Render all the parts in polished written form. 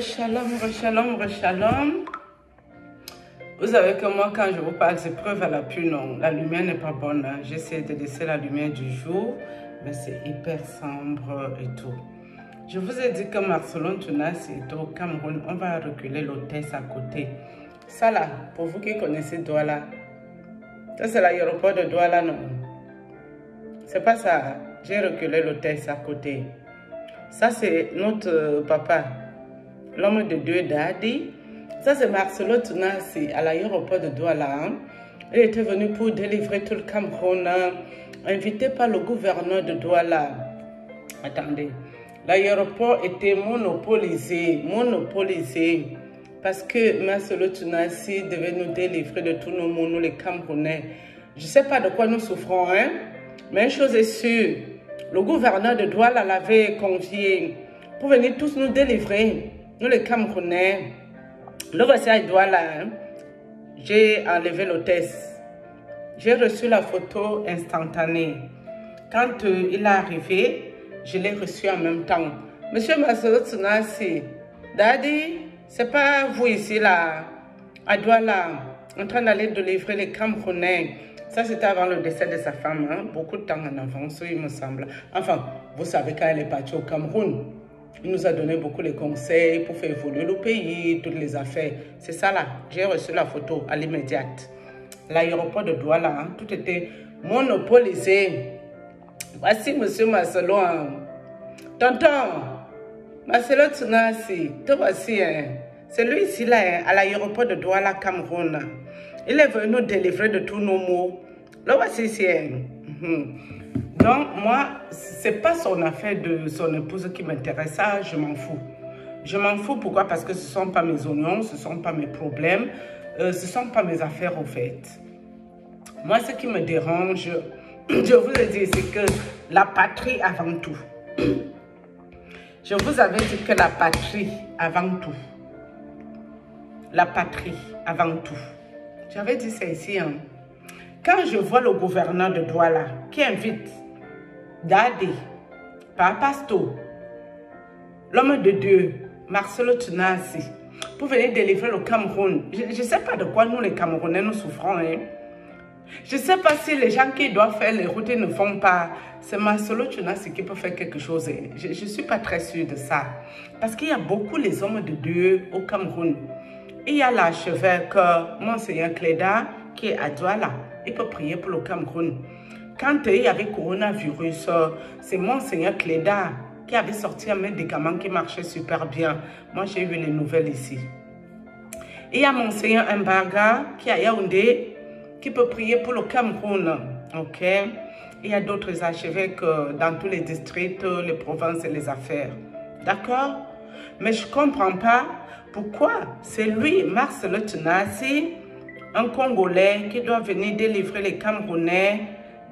Shalom. Vous savez que moi, quand je vous parle, c'est preuve à l'appui, non. La lumière n'est pas bonne. Hein. J'essaie de laisser la lumière du jour, mais c'est hyper sombre et tout. Je vous ai dit que Marcelon Tunas est au Cameroun. On va reculer l'hôtesse à côté. Ça là, pour vous qui connaissez Douala, ça c'est l'aéroport de Douala, non. C'est pas ça. J'ai reculé l'hôtesse à côté. Ça c'est notre papa, l'homme de Dieu Dadi. Ça c'est Marcelo Tunasi à l'aéroport de Douala. Il était venu pour délivrer tout le Cameroun, invité par le gouverneur de Douala. Attendez, l'aéroport était monopolisé, parce que Marcelo Tunasi devait nous délivrer de tous nos maux, nous les Camerounais. Je ne sais pas de quoi nous souffrons, hein, mais une chose est sûre, le gouverneur de Douala l'avait convié pour venir tous nous délivrer, nous les Camerounais. Le voici à Douala, hein. J'ai enlevé l'hôtesse. J'ai reçu la photo instantanée. Quand il est arrivé, je l'ai reçu en même temps. Monsieur Marcelo Tunasi, Daddy, c'est pas vous ici là, à Douala, en train d'aller délivrer les Camerounais. Ça, c'était avant le décès de sa femme, hein? Beaucoup de temps en avance, il me semble. Enfin, vous savez, quand elle est partie au Cameroun, il nous a donné beaucoup de conseils pour faire évoluer le pays, toutes les affaires. C'est ça là, j'ai reçu la photo à l'immédiate. L'aéroport de Douala, hein? Tout était monopolisé. Voici monsieur Marcelo. Hein? Tonton, Marcelo Tunasi, te voici. Hein? C'est lui ici là, hein? À l'aéroport de Douala, Cameroun. Il est venu nous délivrer de tous nos maux. Le voici ici. Hein? Donc, moi, ce n'est pas son affaire de son épouse qui m'intéresse. Ça, je m'en fous. Je m'en fous. Pourquoi? Parce que ce ne sont pas mes oignons, ce ne sont pas mes problèmes, ce ne sont pas mes affaires, au fait. Moi, ce qui me dérange, je vous ai dit, c'est que la patrie avant tout. Je vous avais dit que la patrie avant tout. La patrie avant tout. J'avais dit ça ici, hein. Quand je vois le gouverneur de Douala qui invite Dadi, Papasto, l'homme de Dieu, Marcelo Tunasi, pour venir délivrer le Cameroun, je ne sais pas de quoi nous les Camerounais nous souffrons. Hein. Je ne sais pas si les gens qui doivent faire les routes ne font pas. C'est Marcelo Tunasi qui peut faire quelque chose. Hein. Je ne suis pas très sûre de ça. Parce qu'il y a beaucoup les hommes de Dieu au Cameroun. Il y a l'archevêque Monseigneur Cléda qui est à Douala. Il peut prier pour le Cameroun. Quand il y avait coronavirus, c'est Monseigneur Cléda qui avait sorti un médicament qui marchait super bien. Moi, j'ai eu les nouvelles ici. Il y a Monseigneur Mbaga qui est à Yaoundé, qui peut prier pour le Cameroun. Ok? Il y a d'autres archevêques dans tous les districts, les provinces et les affaires. D'accord? Mais je ne comprends pas pourquoi c'est lui, Marcelo Tunasi, un Congolais qui doit venir délivrer les Camerounais.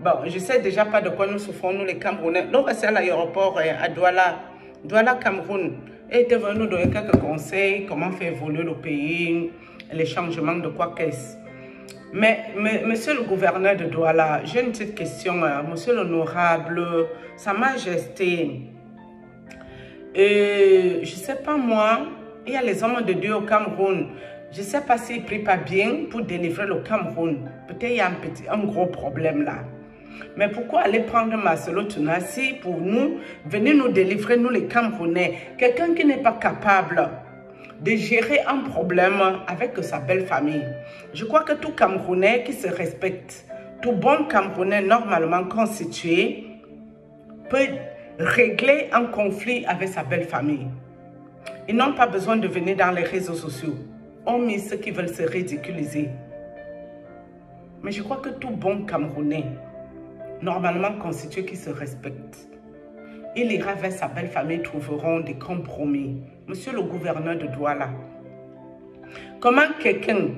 Bon, je ne sais déjà pas de quoi nous souffrons, nous les Camerounais. Donc, c'est à l'aéroport à Douala, Cameroun. Il était venu nous donner quelques conseils, comment faire évoluer le pays, les changements de quoi qu'est-ce. Mais, monsieur le gouverneur de Douala, j'ai une petite question, monsieur l'honorable, Sa Majesté. Je ne sais pas moi, il y a les hommes de Dieu au Cameroun. Je ne sais pas s'ils ne prient pas bien pour délivrer le Cameroun. Peut-être il y a un gros problème là. Mais pourquoi aller prendre Marcelo Tunasi pour nous, venir nous délivrer, nous les Camerounais? Quelqu'un qui n'est pas capable de gérer un problème avec sa belle famille. Je crois que tout Camerounais qui se respecte, tout bon Camerounais normalement constitué, peut régler un conflit avec sa belle famille. Ils n'ont pas besoin de venir dans les réseaux sociaux. On met ceux qui veulent se ridiculiser. Mais je crois que tout bon Camerounais, normalement constitué, qui se respecte, il ira vers sa belle famille, trouveront des compromis. Monsieur le gouverneur de Douala, comment quelqu'un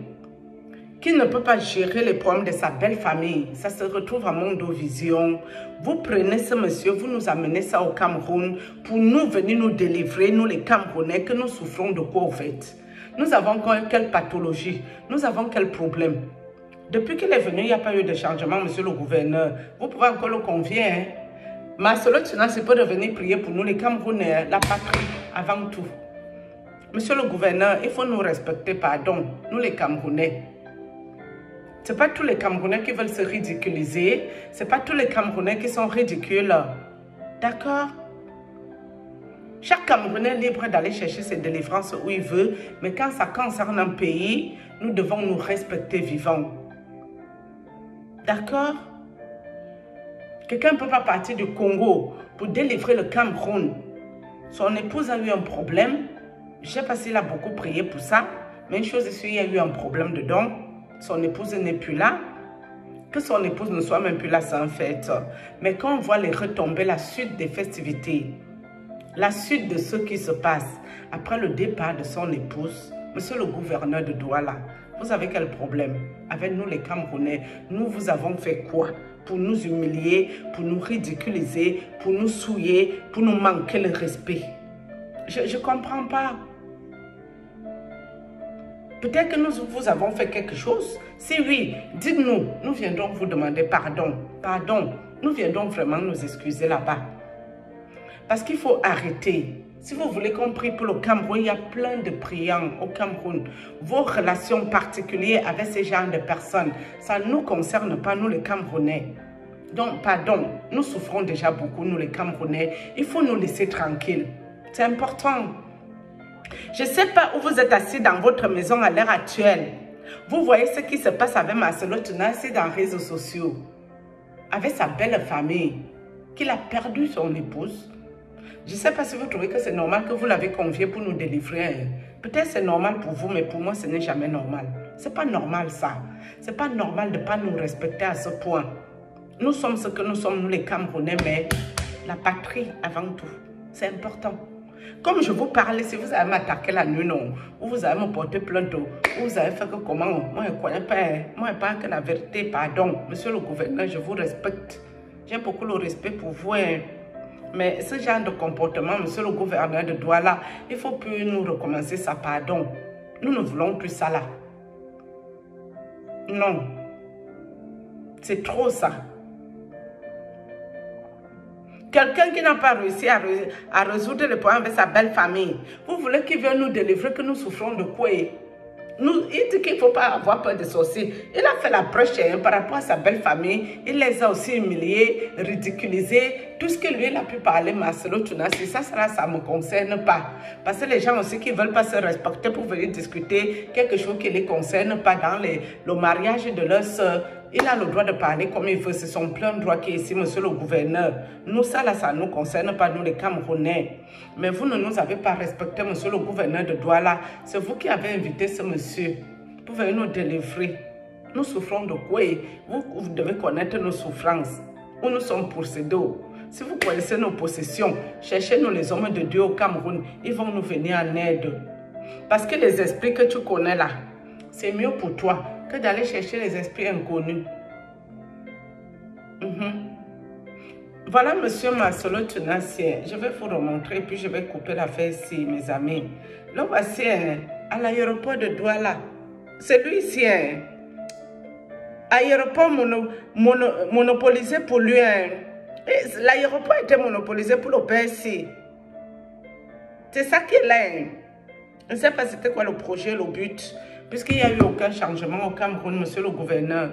qui ne peut pas gérer les problèmes de sa belle famille, ça se retrouve à Mondovision, vous prenez ce monsieur, vous nous amenez ça au Cameroun pour nous venir nous délivrer, nous les Camerounais, que nous souffrons de quoi au fait? Nous avons quelle pathologie? Nous avons quel problème? Depuis qu'il est venu, il n'y a pas eu de changement, monsieur le gouverneur. Vous pouvez encore le convier. Hein? Marcelo Tunasi peut revenir prier pour nous, les Camerounais, la patrie. avant tout. Monsieur le gouverneur, il faut nous respecter, pardon, nous les Camerounais. Ce n'est pas tous les Camerounais qui veulent se ridiculiser. Ce n'est pas tous les Camerounais qui sont ridicules. D'accord? Chaque Camerounais est libre d'aller chercher ses délivrances où il veut. Mais quand ça concerne un pays, nous devons nous respecter vivants. D'accord? Quelqu'un ne peut pas partir du Congo pour délivrer le Cameroun. Son épouse a eu un problème. Je ne sais pas s'il a beaucoup prié pour ça. Mais une chose est sûre, il y a eu un problème dedans. Son épouse n'est plus là. Que son épouse ne soit même plus là, c'est un fait. Mais quand on voit les retombées, la suite des festivités, la suite de ce qui se passe après le départ de son épouse, monsieur le gouverneur de Douala, vous avez quel problème? Avec nous les Camerounais, nous vous avons fait quoi? Pour nous humilier, pour nous ridiculiser, pour nous souiller, pour nous manquer le respect. Je ne comprends pas. Peut-être que nous vous avons fait quelque chose. Si oui, dites-nous, nous viendrons vous demander pardon. Pardon, nous viendrons vraiment nous excuser là-bas. Parce qu'il faut arrêter. Si vous voulez qu'on prie pour le Cameroun, il y a plein de priants au Cameroun. Vos relations particulières avec ces genres de personnes, ça ne nous concerne pas, nous les Camerounais. Donc, pardon, nous souffrons déjà beaucoup, nous les Camerounais. Il faut nous laisser tranquilles. C'est important. Je ne sais pas où vous êtes assis dans votre maison à l'heure actuelle. Vous voyez ce qui se passe avec Marcelo Tunasi dans les réseaux sociaux. Avec sa belle famille, qu'il a perdu son épouse. Je ne sais pas si vous trouvez que c'est normal que vous l'avez convié pour nous délivrer. Peut-être c'est normal pour vous, mais pour moi, ce n'est jamais normal. Ce n'est pas normal ça. Ce n'est pas normal de ne pas nous respecter à ce point. Nous sommes ce que nous sommes, nous les Camerounais, mais la patrie avant tout. C'est important. Comme je vous parlais, si vous allez m'attaquer la nuit, non, ou vous allez me porter plainte, ou vous allez faire que comment, moi je ne connais pas, moi je ne parle que la vérité, pardon. Monsieur le gouverneur, je vous respecte. J'ai beaucoup de respect pour vous, hein. Mais ce genre de comportement, monsieur le gouverneur de Douala, il ne faut plus nous recommencer ça, pardon. Nous ne voulons plus ça là. Non. C'est trop ça. Quelqu'un qui n'a pas réussi à résoudre le problème avec sa belle famille. Vous voulez qu'il vienne nous délivrer, que nous souffrons de quoi? Il dit qu'il ne faut pas avoir peur de sorciers. Il a fait la prêche par rapport à sa belle famille. Il les a aussi humiliés, ridiculisés. Tout ce que lui, il a pu parler, Marcelo Tunasi, ça ne me concerne pas. Parce que les gens aussi qui ne veulent pas se respecter pour venir discuter quelque chose qui ne les concerne pas dans le mariage de leur soeur. Il a le droit de parler comme il veut. C'est son plein droit qui est ici, monsieur le gouverneur. Nous, ça ne nous concerne pas, nous les Camerounais. Mais vous ne nous avez pas respecté, monsieur le gouverneur de Douala. C'est vous qui avez invité ce monsieur pour venir nous délivrer. Nous souffrons de quoi? Vous devez connaître nos souffrances. Où nous sommes possédés. Si vous connaissez nos possessions, cherchez-nous les hommes de Dieu au Cameroun. Ils vont nous venir en aide. Parce que les esprits que tu connais là, c'est mieux pour toi que d'aller chercher les esprits inconnus. Voilà, monsieur Marcelo Tunasi. Je vais vous remontrer, puis je vais couper l'affaire ici, mes amis. Là, voici à l'aéroport de Douala. C'est lui ici. Aéroport monopolisé pour lui. L'aéroport était monopolisé pour le PSC. C'est ça qui est là. Je ne sais pas c'était quoi le projet, le but. Puisqu'il n'y a eu aucun changement au Cameroun, monsieur le gouverneur.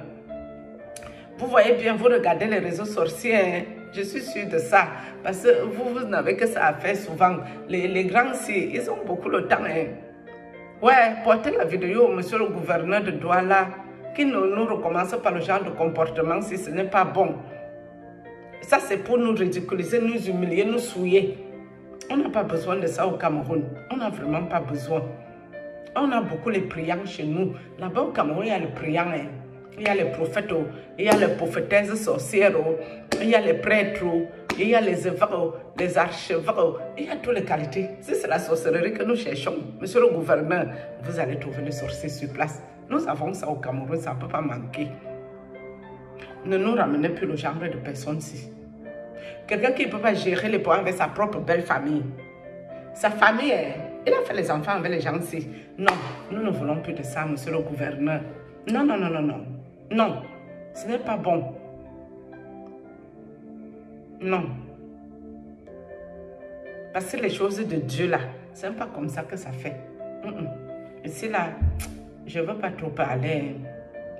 Vous voyez bien, vous regardez les réseaux sorciers, je suis sûre de ça. Parce que vous n'avez que ça à faire souvent. Les grands, ils ont beaucoup de temps. Ouais, portez la vidéo au monsieur le gouverneur de Douala, qui ne nous recommence pas le genre de comportement si ce n'est pas bon. Ça, c'est pour nous ridiculiser, nous humilier, nous souiller. On n'a pas besoin de ça au Cameroun. On n'a vraiment pas besoin. On a beaucoup les priants chez nous. Là-bas au Cameroun, il y a les priants. Il y a les prophètes, il y a les prophétesses sorcières, il y a les prêtres, il y a les évêques, les archevêques, il y a toutes les qualités. Si c'est la sorcellerie que nous cherchons, monsieur le gouverneur, vous allez trouver les sorciers sur place. Nous avons ça au Cameroun, ça ne peut pas manquer. Ne nous ramenez plus le genre de personnes-ci. Quelqu'un qui ne peut pas gérer les problèmes avec sa propre belle famille. Sa famille, il a fait les enfants avec les gens-ci. Non, nous ne voulons plus de ça, monsieur le gouverneur. Non, non, non, non, non. Non, ce n'est pas bon. Non. Parce que les choses de Dieu là, c'est pas comme ça que ça fait. Ici là, je ne veux pas trop parler.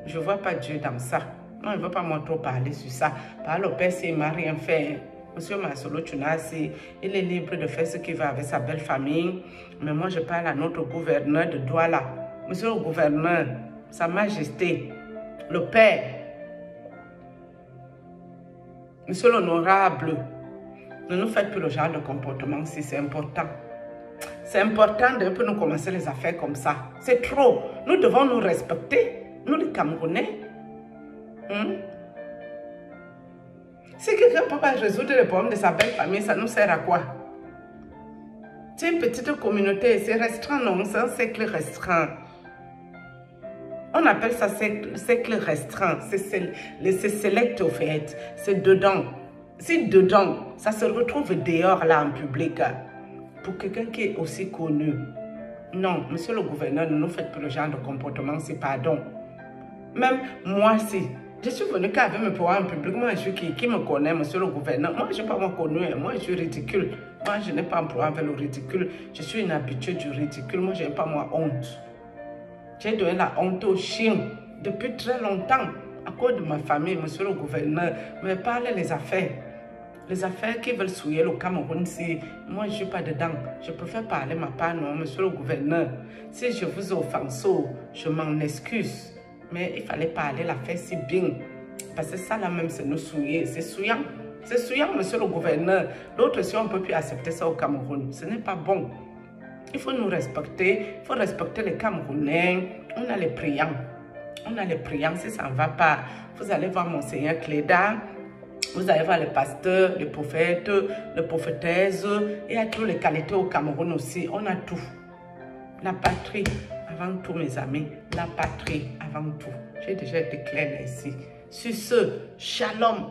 Je ne vois pas Dieu dans ça. Non, il ne veut pas moi trop parler sur ça. Par le Père, s'il ne m'a rien fait. Monsieur Masolo Tchounassi, il est libre de faire ce qu'il veut avec sa belle famille. Mais moi, je parle à notre gouverneur de Douala. Monsieur le gouverneur, Sa Majesté, le Père, Monsieur l'honorable, ne nous faites plus le genre de comportement si c'est important. C'est important de nous commencer les affaires comme ça. C'est trop. Nous devons nous respecter, nous les Camerounais. Si quelqu'un ne peut pas résoudre les problèmes de sa belle famille, ça nous sert à quoi? C'est une petite communauté, c'est restreint, non? C'est un cercle restreint. On appelle ça cercle restreint. C'est select au fait. C'est dedans. Si dedans, ça se retrouve dehors là en public. Pour quelqu'un qui est aussi connu. Non, monsieur le gouverneur, ne nous faites plus le genre de comportement, c'est pardon. Même moi, si je suis venu qu'avec mes pouvoirs en public, moi, je suis qui me connaît, monsieur le gouverneur. Moi, je ne suis pas connu, moi, je suis ridicule. Moi, je n'ai pas un problème avec le ridicule. Je suis une habituée du ridicule. Moi, je n'ai pas moi honte. J'ai donné la honte aux chiens depuis très longtemps. À cause de ma famille, monsieur le gouverneur, me parlez les affaires. Les affaires qui veulent souiller le Cameroun, si moi je ne suis pas dedans, je préfère parler ma part, non, monsieur le gouverneur. Si je vous offense, je m'en excuse. Mais il fallait parler l'affaire si bien. Parce que ça là même, c'est nous souiller. C'est souillant. C'est souillant, monsieur le gouverneur. L'autre, si on ne peut plus accepter ça au Cameroun, ce n'est pas bon. Il faut nous respecter. Il faut respecter les Camerounais. On a les priants. On a les priants. Si ça ne va pas, vous allez voir Monseigneur Cléda. Vous allez voir les pasteurs, les prophètes, les prophétesses. Et à toutes les qualités au Cameroun aussi. On a tout. La patrie avant tout, mes amis. La patrie avant tout. J'ai déjà été claire là ici. Sur ce, shalom.